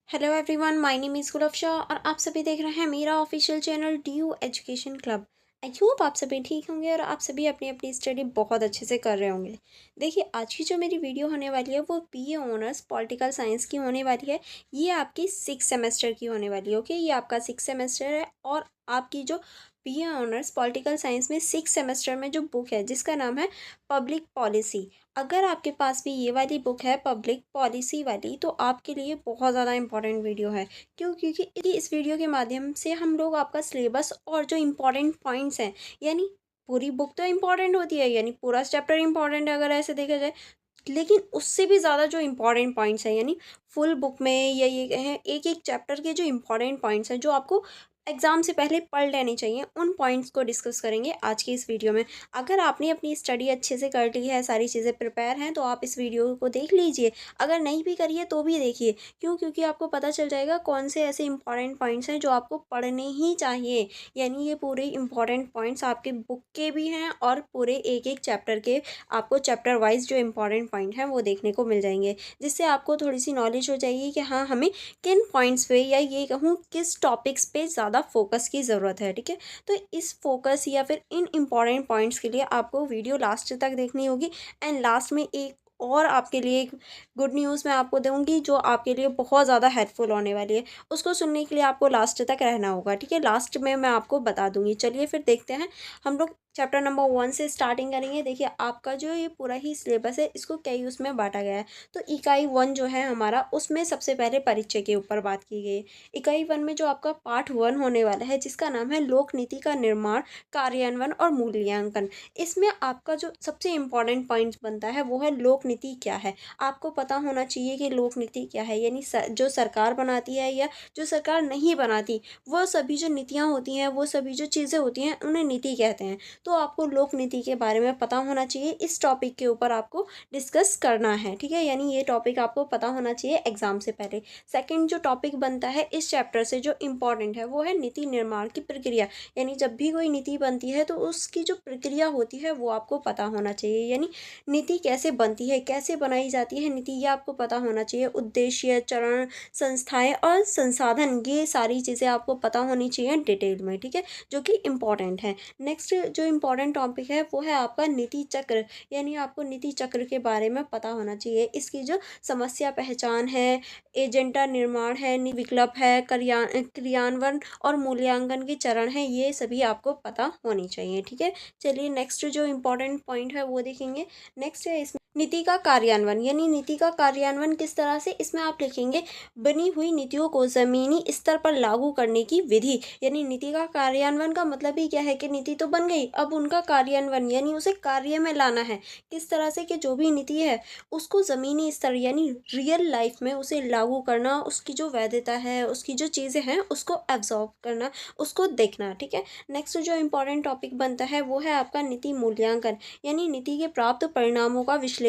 Hello everyone, my name is Gulfasha और आप सभी देख रहे हैं मेरा official channel D education club. I hope आप सभी ठीक होंगे और आप सभी अपनी अपनी स्टडी बहुत अच्छे से कर रहे होंगे। देखिए, आज की जो मेरी वीडियो होने वाली है वो बीए ऑनर्स पॉलिटिकल साइंस की होने वाली है। ये आपकी 6 सेमेस्टर की होने वाली है। ओके, ये आपका 6 सेमेस्टर है और आपकी जो बीए ऑनर्स पॉलिटिकल साइंस में 6 सेमेस्टर में जो बुक है जिसका नाम है पब्लिक पॉलिसी। अगर आपके पास भी ये वाली बुक है पब्लिक पॉलिसी वाली तो आपके लिए बहुत ज़्यादा इंपॉर्टेंट वीडियो है। क्यों? क्योंकि इस वीडियो के माध्यम से हम लोग आपका सिलेबस और जो इम्पोर्टेंट पॉइंट्स हैं, यानी पूरी बुक तो इम्पॉर्टेंट होती है, यानी पूरा चैप्टर इम्पॉर्टेंट है अगर ऐसे देखा जाए, लेकिन उससे भी ज़्यादा जो इम्पोर्टेंट पॉइंट्स हैं, यानी फुल बुक में या ये कहें एक एक चैप्टर के जो इम्पोर्टेंट पॉइंट्स हैं जो आपको एग्ज़ाम से पहले पढ़ लेने चाहिए, उन पॉइंट्स को डिस्कस करेंगे आज की इस वीडियो में। अगर आपने अपनी स्टडी अच्छे से कर ली है, सारी चीज़ें प्रिपेयर हैं, तो आप इस वीडियो को देख लीजिए। अगर नहीं भी करिए तो भी देखिए। क्यों? क्योंकि आपको पता चल जाएगा कौन से ऐसे इंपॉर्टेंट पॉइंट्स हैं जो आपको पढ़ने ही चाहिए। यानी ये पूरे इंपॉर्टेंट पॉइंट्स आपके बुक के भी हैं और पूरे एक एक चैप्टर के आपको चैप्टर वाइज जो इम्पोर्टेंट पॉइंट हैं वो देखने को मिल जाएंगे, जिससे आपको थोड़ी सी नॉलेज हो जाएगी कि हाँ, हमें किन पॉइंट्स पे या ये कहूँ किस टॉपिक्स पे ज़्यादा फोकस की ज़रूरत है। ठीक है, तो इस फोकस या फिर इन इम्पॉर्टेंट पॉइंट्स के लिए आपको वीडियो लास्ट तक देखनी होगी। एंड लास्ट में एक और आपके लिए एक गुड न्यूज़ मैं आपको दूंगी जो आपके लिए बहुत ज़्यादा हेल्पफुल होने वाली है। उसको सुनने के लिए आपको लास्ट तक रहना होगा। ठीक है, लास्ट में मैं आपको बता दूंगी। चलिए फिर देखते हैं, हम लोग चैप्टर नंबर 1 से स्टार्टिंग करेंगे। देखिए, आपका जो ये पूरा ही सिलेबस है इसको कई उसमें बांटा गया है। तो इकाई 1 जो है हमारा, उसमें सबसे पहले परिचय के ऊपर बात की गई है। इकाई 1 में जो आपका पार्ट 1 होने वाला है जिसका नाम है लोक नीति का निर्माण, कार्यान्वयन और मूल्यांकन। इसमें आपका जो सबसे इम्पोर्टेंट पॉइंट बनता है वो है लोक नीति क्या है। आपको पता होना चाहिए कि लोक नीति क्या है, यानी जो सरकार बनाती है या जो सरकार नहीं बनाती, वो सभी जो नीतियाँ होती हैं, वो सभी जो चीज़ें होती हैं, उन्हें नीति कहते हैं। तो आपको लोक नीति के बारे में पता होना चाहिए। इस टॉपिक के ऊपर आपको डिस्कस करना है। ठीक है, यानी ये टॉपिक आपको पता होना चाहिए एग्जाम से पहले। सेकंड जो टॉपिक बनता है इस चैप्टर से जो इम्पोर्टेंट है वो है नीति निर्माण की प्रक्रिया। यानी जब भी कोई नीति बनती है तो उसकी जो प्रक्रिया होती है वो आपको पता होना चाहिए। यानी नीति कैसे बनती है, कैसे बनाई जाती है नीति, ये आपको पता होना चाहिए। उद्देश्य, चरण, संस्थाएं और संसाधन, ये सारी चीज़ें आपको पता होनी चाहिए डिटेल में। ठीक है, जो कि इम्पॉर्टेंट है। नेक्स्ट जो इम्पोर्टेंट टॉपिक है वो है आपका नीति चक्र। यानी आपको नीति चक्र के बारे में पता होना चाहिए। इसकी जो समस्या पहचान है, एजेंडा निर्माण है, विकल्प है, क्रियान्वयन और मूल्यांकन के चरण है, ये सभी आपको पता होनी चाहिए। ठीक है, चलिए नेक्स्ट जो इम्पोर्टेंट पॉइंट है वो देखेंगे। नेक्स्ट है इसमें नीति का कार्यान्वयन। यानी नीति का कार्यान्वयन किस तरह से, इसमें आप लिखेंगे बनी हुई नीतियों को जमीनी स्तर पर लागू करने की विधि। यानी नीति का कार्यान्वयन का मतलब ही क्या है कि नीति तो बन गई, अब उनका कार्यान्वयन यानी उसे कार्य में लाना है। किस तरह से कि जो भी नीति है उसको ज़मीनी स्तर यानी रियल लाइफ में उसे लागू करना, उसकी जो वैधता है, उसकी जो चीज़ें हैं उसको एब्जॉर्व करना, उसको देखना। ठीक है, नेक्स्ट जो इम्पोर्टेंट टॉपिक बनता है वो है आपका नीति मूल्यांकन। यानी नीति के प्राप्त परिणामों का विश्लेषण,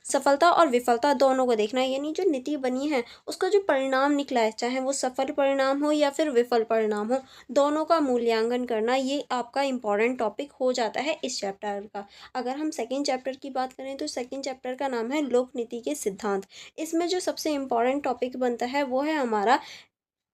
सफलता और विफलता दोनों को देखना है। यानी जो नीति बनी है उसका जो परिणाम निकला है, चाहे वो सफल परिणाम हो या फिर विफल परिणाम हो, दोनों का मूल्यांकन करना, ये आपका इम्पॉर्टेंट टॉपिक हो जाता है इस चैप्टर का। अगर हम सेकेंड चैप्टर की बात करें तो सेकेंड चैप्टर का नाम है लोक नीति के सिद्धांत। इसमें जो सबसे इम्पॉर्टेंट टॉपिक बनता है वो है हमारा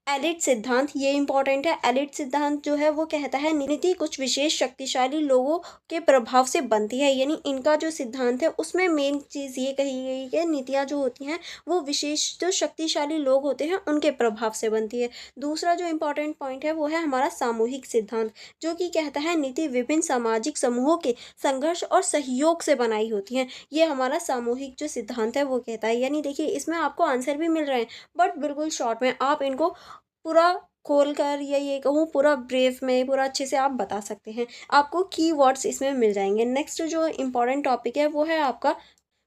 एलिट सिद्धांत। ये इंपॉर्टेंट है। एलिट सिद्धांत जो है वो कहता है नीति कुछ विशेष शक्तिशाली लोगों के प्रभाव से बनती है। यानी इनका जो सिद्धांत है उसमें मेन चीज़ ये कही गई कि नीतियाँ जो होती हैं वो विशेष जो शक्तिशाली लोग होते हैं उनके प्रभाव से बनती है। दूसरा जो इम्पोर्टेंट पॉइंट है वो है हमारा सामूहिक सिद्धांत, जो कि कहता है नीति विभिन्न सामाजिक समूहों के संघर्ष और सहयोग से बनाई होती हैं। ये हमारा सामूहिक जो सिद्धांत है वो कहता है। यानी देखिए, इसमें आपको आंसर भी मिल रहे हैं बट बिल्कुल शॉर्ट में, आप इनको पूरा खोल कर या ये कहूँ पूरा ब्रेव में पूरा अच्छे से आप बता सकते हैं। आपको कीवर्ड्स इसमें मिल जाएंगे। नेक्स्ट जो इम्पोर्टेंट टॉपिक है वो है आपका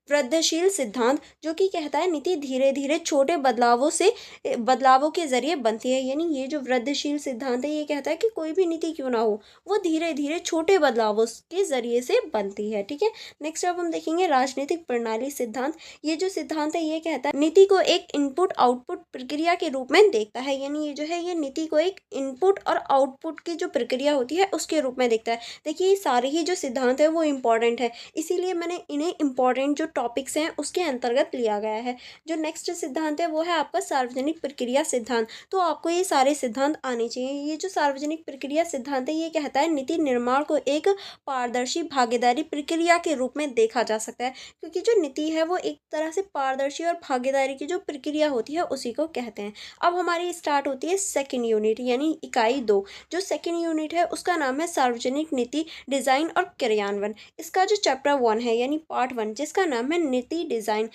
वृद्धिशील सिद्धांत, जो कि कहता है नीति धीरे धीरे छोटे बदलावों के जरिए बनती है। यानी ये जो वृद्धिशील सिद्धांत है ये कहता है कि कोई भी नीति क्यों ना हो, वो धीरे धीरे छोटे बदलावों के जरिए से बनती है। ठीक है, नेक्स्ट अब हम देखेंगे राजनीतिक प्रणाली सिद्धांत। ये जो सिद्धांत है ये कहता है नीति को एक इनपुट आउटपुट प्रक्रिया के रूप में देखता है। यानी ये जो है ये नीति को एक इनपुट और आउटपुट की जो प्रक्रिया होती है उसके रूप में देखता है। देखिए, ये सारे ही जो सिद्धांत है वो इम्पोर्टेंट है, इसीलिए मैंने इन्हें इम्पोर्टेंट जो टॉपिक्स हैं उसके अंतर्गत लिया गया है। जो नेक्स्ट सिद्धांत है वो है आपका सार्वजनिक प्रक्रिया सिद्धांत। तो आपको ये सारे सिद्धांत आने चाहिए। ये जो सार्वजनिक प्रक्रिया सिद्धांत है ये कहता है नीति निर्माण को एक पारदर्शी भागीदारी प्रक्रिया के रूप में देखा जा सकता है, क्योंकि जो नीति है वो एक तरह से पारदर्शी और भागीदारी की जो प्रक्रिया होती है उसी को कहते हैं। अब हमारी स्टार्ट होती है सेकेंड यूनिट यानी इकाई 2। जो सेकेंड यूनिट है उसका नाम है सार्वजनिक नीति डिजाइन और क्रियान्वयन। इसका जो चैप्टर 1 है यानी पार्ट 1 जिसका नाम है नीति डिजाइन,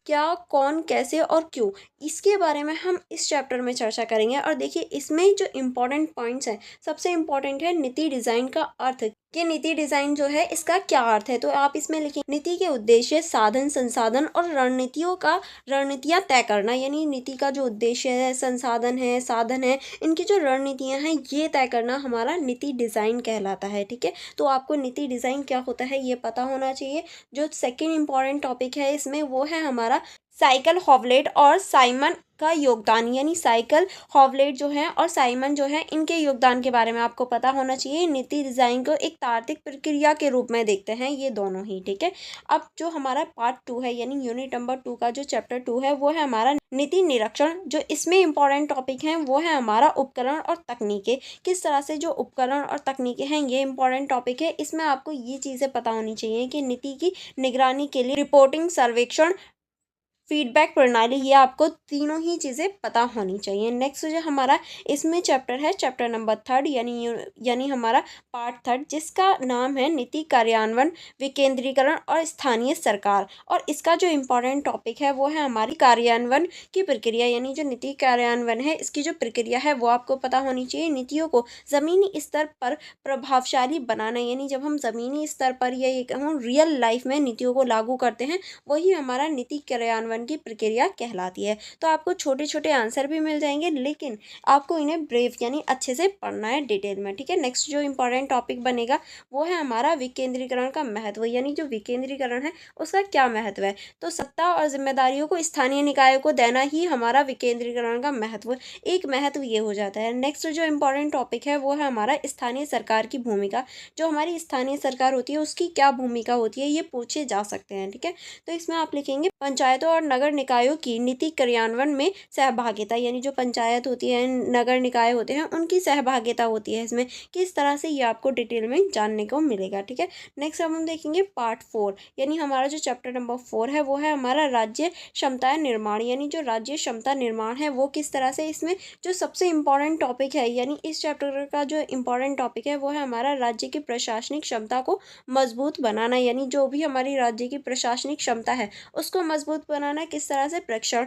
क्या कौन कैसे और क्यों, इसके बारे में हम इस चैप्टर में चर्चा करेंगे। और देखिए इसमें जो इम्पोर्टेंट पॉइंट्स हैं, सबसे इम्पोर्टेंट है नीति डिजाइन का अर्थ, कि नीति डिजाइन जो है इसका क्या अर्थ है। तो आप इसमें लिखें नीति के उद्देश्य, साधन, संसाधन और रणनीतियां तय करना। यानी नीति का जो उद्देश्य है, संसाधन है, साधन है, इनकी जो रणनीतियां हैं ये तय करना हमारा नीति डिजाइन कहलाता है। ठीक है, तो आपको नीति डिजाइन क्या होता है ये पता होना चाहिए। जो सेकेंड इंपॉर्टेंट टॉपिक है इसमें वो है हमारा साइकिल हॉवलेट और साइमन का योगदान। यानी साइकिल हॉवलेट जो है और साइमन जो है इनके योगदान के बारे में आपको पता होना चाहिए। नीति डिजाइन को एक तार्किक प्रक्रिया के रूप में देखते हैं ये दोनों ही। ठीक है, अब जो हमारा पार्ट 2 है यानी यूनिट नंबर 2 का जो चैप्टर 2 है वो है हमारा नीति निरीक्षण। जो इसमें इंपॉर्टेंट टॉपिक है वो है हमारा उपकरण और तकनीकें। किस तरह से जो उपकरण और तकनीकें हैं ये इंपॉर्टेंट टॉपिक है। इसमें आपको ये चीज़ें पता होनी चाहिए कि नीति की निगरानी के लिए रिपोर्टिंग, सर्वेक्षण, फीडबैक प्रणाली, ये आपको तीनों ही चीज़ें पता होनी चाहिए। नेक्स्ट जो हमारा इसमें चैप्टर है चैप्टर नंबर 3 यानी हमारा पार्ट 3 जिसका नाम है नीति कार्यान्वयन, विकेंद्रीकरण और स्थानीय सरकार। और इसका जो इम्पोर्टेंट टॉपिक है वो है हमारी कार्यान्वयन की प्रक्रिया। यानी जो नीति कार्यान्वयन है इसकी जो प्रक्रिया है वो आपको पता होनी चाहिए। नीतियों को ज़मीनी स्तर पर प्रभावशाली बनाना, यानी जब हम ज़मीनी स्तर पर या ये कहूँ रियल लाइफ में नीतियों को लागू करते हैं वही हमारा नीति कार्यान्वयन की प्रक्रिया कहलाती है। तो आपको छोटे छोटे आंसर भी मिल जाएंगे लेकिन आपको इन्हें ब्रेव यानी अच्छे से पढ़ना है डिटेल में। ठीक है, नेक्स्ट जो इंपॉर्टेंट टॉपिक बनेगा वो है हमारा विकेंद्रीकरण का महत्व। यानी जो विकेंद्रीकरण है उसका क्या महत्व है। तो सत्ता और जिम्मेदारियों को स्थानीय निकायों को देना ही हमारा विकेंद्रीकरण का महत्व, एक महत्व ये हो जाता है। नेक्स्ट जो इंपॉर्टेंट टॉपिक है वो है हमारा स्थानीय सरकार की भूमिका। जो हमारी स्थानीय सरकार होती है उसकी क्या भूमिका होती है ये पूछे जा सकते हैं। ठीक है, तो इसमें आप लिखेंगे पंचायतों और नगर निकायों की नीति कार्यान्वयन में सहभागिता। यानी जो पंचायत होती है, नगर निकाय होते हैं, उनकी सहभागिता होती है इसमें, किस तरह से ये आपको डिटेल में जानने को मिलेगा। ठीक है, नेक्स्ट हम देखेंगे पार्ट 4 यानी हमारा जो चैप्टर नंबर 4 है वो है हमारा राज्य क्षमता निर्माण। यानी जो राज्य क्षमता निर्माण है वो किस तरह से, इसमें जो सबसे इम्पोर्टेंट टॉपिक है यानी इस चैप्टर का जो इम्पोर्टेंट टॉपिक है वो है हमारा राज्य की प्रशासनिक क्षमता को मजबूत बनाना। यानी जो भी हमारी राज्य की प्रशासनिक क्षमता है उसको मजबूत बनाना किस तरह से, प्रशिक्षण,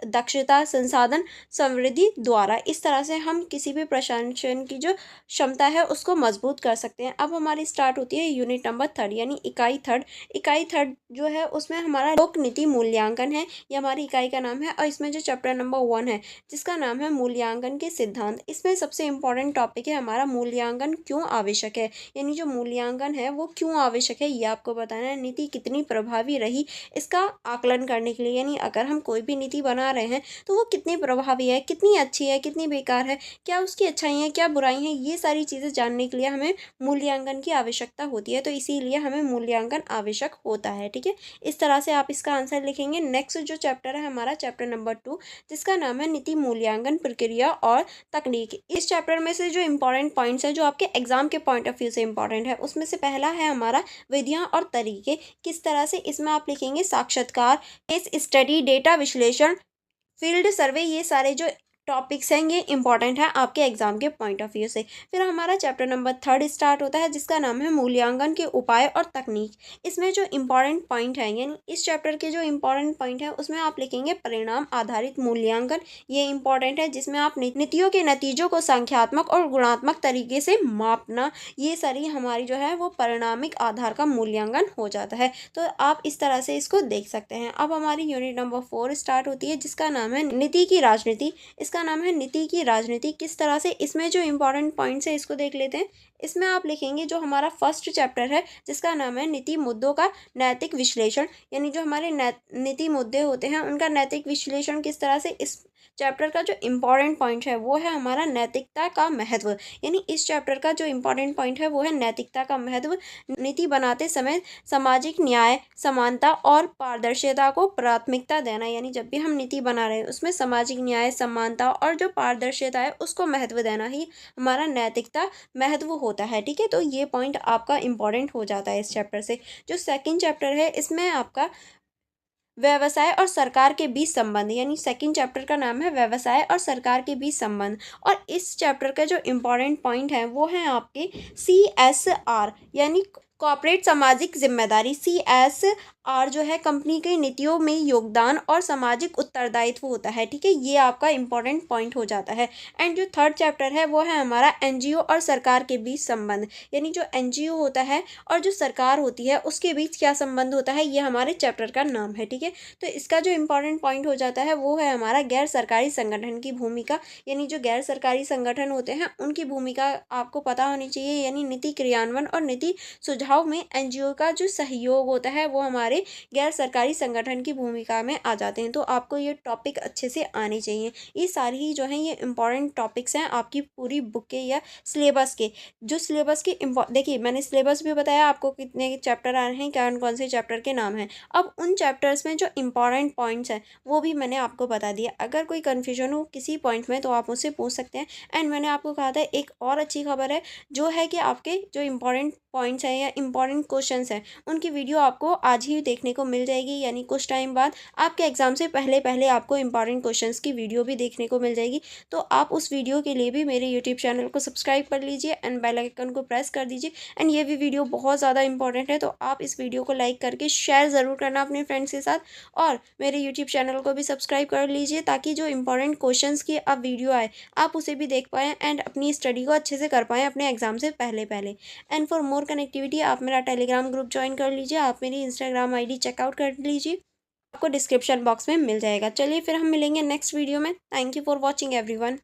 दक्षता, संसाधन समृद्धि द्वारा। इस तरह से हम किसी भी प्रशासन की जो क्षमता है उसको मजबूत कर सकते हैं। अब हमारी स्टार्ट होती है यूनिट नंबर 3 यानी इकाई 3। इकाई 3 जो है उसमें हमारा लोक नीति मूल्यांकन है, ये हमारी इकाई का नाम है। और इसमें जो चैप्टर नंबर 1 है जिसका नाम है मूल्यांकन के सिद्धांत, इसमें सबसे इम्पोर्टेंट टॉपिक है हमारा मूल्यांकन क्यों आवश्यक है। यानी जो मूल्यांकन है वो क्यों आवश्यक है ये आपको बताना है। नीति कितनी प्रभावी रही इसका आकलन करने के लिए, यानी अगर हम कोई भी नीति बना रहे हैं तो वो कितनी प्रभावी है, कितनी अच्छी है, कितनी बेकार है, क्या उसकी अच्छाई है, क्या बुराई है, ये सारी चीज़ें जानने के लिए हमें मूल्यांकन की आवश्यकता होती है। तो इसीलिए हमें मूल्यांकन आवश्यक होता है। ठीक है, इस तरह से आप इसका आंसर लिखेंगे। नेक्स्ट जो चैप्टर है हमारा चैप्टर नंबर 2 जिसका नाम है नीति मूल्यांकन प्रक्रिया और तकनीक। इस चैप्टर में से जो इंपॉर्टेंट पॉइंट्स हैं जो आपके एग्जाम के पॉइंट ऑफ व्यू से इंपॉर्टेंट है उसमें से पहला है हमारा विधियां और तरीके। किस तरह से, इसमें आप लिखेंगे साक्षात्कार, केस स्टडी, डेटा विश्लेषण, फील्ड सर्वे, ये सारे जो टॉपिक्स हैं ये इंपॉर्टेंट है आपके एग्जाम के पॉइंट ऑफ व्यू से। फिर हमारा चैप्टर नंबर 3 स्टार्ट होता है जिसका नाम है मूल्यांकन के उपाय और तकनीक। इसमें जो इंपॉर्टेंट पॉइंट है यानी इस चैप्टर के जो इंपॉर्टेंट पॉइंट है उसमें आप लिखेंगे परिणाम आधारित मूल्यांकन। ये इंपॉर्टेंट है जिसमें आप नीतियों के नतीजों को संख्यात्मक और गुणात्मक तरीके से मापना, ये सारी हमारी जो है वो परिणामिक आधार का मूल्यांकन हो जाता है। तो आप इस तरह से इसको देख सकते हैं। अब हमारी यूनिट नंबर 4 स्टार्ट होती है जिसका नाम है नीति की राजनीति। जिसका नाम है नीति की राजनीति किस तरह से। इसमें जो इम्पोर्टेंट पॉइंट्स है इसको देख लेते हैं। इसमें आप लिखेंगे जो हमारा फर्स्ट चैप्टर है जिसका नाम है नीति मुद्दों का नैतिक विश्लेषण, यानी जो हमारे नीति मुद्दे होते हैं उनका नैतिक विश्लेषण किस तरह से। इस चैप्टर का जो इम्पोर्टेंट पॉइंट है वो है हमारा नैतिकता का महत्व, यानी इस चैप्टर का जो इम्पोर्टेंट पॉइंट है वो है नैतिकता का महत्व। नीति बनाते समय सामाजिक न्याय, समानता और पारदर्शिता को प्राथमिकता देना, यानी जब भी हम नीति बना रहे हैं उसमें सामाजिक न्याय, समानता और जो पारदर्शिता है उसको महत्व देना ही हमारा नैतिकता महत्व होता है। ठीक है, तो ये पॉइंट आपका इम्पोर्टेंट हो जाता है इस चैप्टर से। जो सेकंड चैप्टर है इसमें आपका व्यवसाय और सरकार के बीच संबंध, यानी सेकंड चैप्टर का नाम है व्यवसाय और सरकार के बीच संबंध। और इस चैप्टर का जो इम्पोर्टेंट पॉइंट है वो है आपके CSR, यानी कॉर्पोरेट सामाजिक जिम्मेदारी। CSR जो है कंपनी की नीतियों में योगदान और सामाजिक उत्तरदायित्व होता है। ठीक है, ये आपका इम्पोर्टेंट पॉइंट हो जाता है। एंड जो थर्ड चैप्टर है वो है हमारा NGO और सरकार के बीच संबंध, यानी जो NGO होता है और जो सरकार होती है उसके बीच क्या संबंध होता है, ये हमारे चैप्टर का नाम है। ठीक है, तो इसका जो इम्पोर्टेंट पॉइंट हो जाता है वो है हमारा गैर सरकारी संगठन की भूमिका, यानी जो गैर सरकारी संगठन होते हैं उनकी भूमिका आपको पता होनी चाहिए, यानी नीति क्रियान्वयन और नीति सुझाव में NGO का जो सहयोग होता है वो हमारे गैर सरकारी संगठन की भूमिका में आ जाते हैं। तो आपको ये टॉपिक अच्छे से आने चाहिए। ये सारी ही जो हैं ये इम्पॉर्टेंट टॉपिक्स हैं आपकी पूरी बुक के या सिलेबस के। जो सिलेबस के देखिए मैंने सिलेबस भी बताया आपको कितने चैप्टर आ रहे हैं, कौन कौन से चैप्टर के नाम हैं। अब उन चैप्टर्स में जो इम्पॉर्टेंट पॉइंट्स हैं वो भी मैंने आपको बता दिया। अगर कोई कन्फ्यूजन हो किसी पॉइंट में तो आप मुझसे पूछ सकते हैं। एंड मैंने आपको कहा था एक और अच्छी खबर है जो है कि आपके जो इम्पॉर्टेंट पॉइंट्स हैं या इम्पॉर्टेंट क्वेश्चंस हैं उनकी वीडियो आपको आज ही देखने को मिल जाएगी, यानी कुछ टाइम बाद आपके एग्ज़ाम से पहले पहले आपको इम्पॉर्टेंट क्वेश्चंस की वीडियो भी देखने को मिल जाएगी। तो आप उस वीडियो के लिए भी मेरे यूट्यूब चैनल को सब्सक्राइब कर लीजिए एंड बेल आइकन को प्रेस कर दीजिए। एंड ये भी वीडियो बहुत ज़्यादा इंपॉर्टेंट है, तो आप इस वीडियो को लाइक करके शेयर ज़रूर करना अपने फ्रेंड्स के साथ, और मेरे यूट्यूब चैनल को भी सब्सक्राइब कर लीजिए ताकि जो इंपॉर्टेंट क्वेश्चंस की अब वीडियो आए आप उसे भी देख पाएँ एंड अपनी स्टडी को अच्छे से कर पाएँ अपने एग्जाम से पहले पहले। एंड फॉर मोर कनेक्टिविटी आप मेरा टेलीग्राम ग्रुप ज्वाइन कर लीजिए, आप मेरी इंस्टाग्राम ID चेकआउट कर लीजिए, आपको डिस्क्रिप्शन बॉक्स में मिल जाएगा। चलिए फिर हम मिलेंगे नेक्स्ट वीडियो में। Thank you for watching everyone.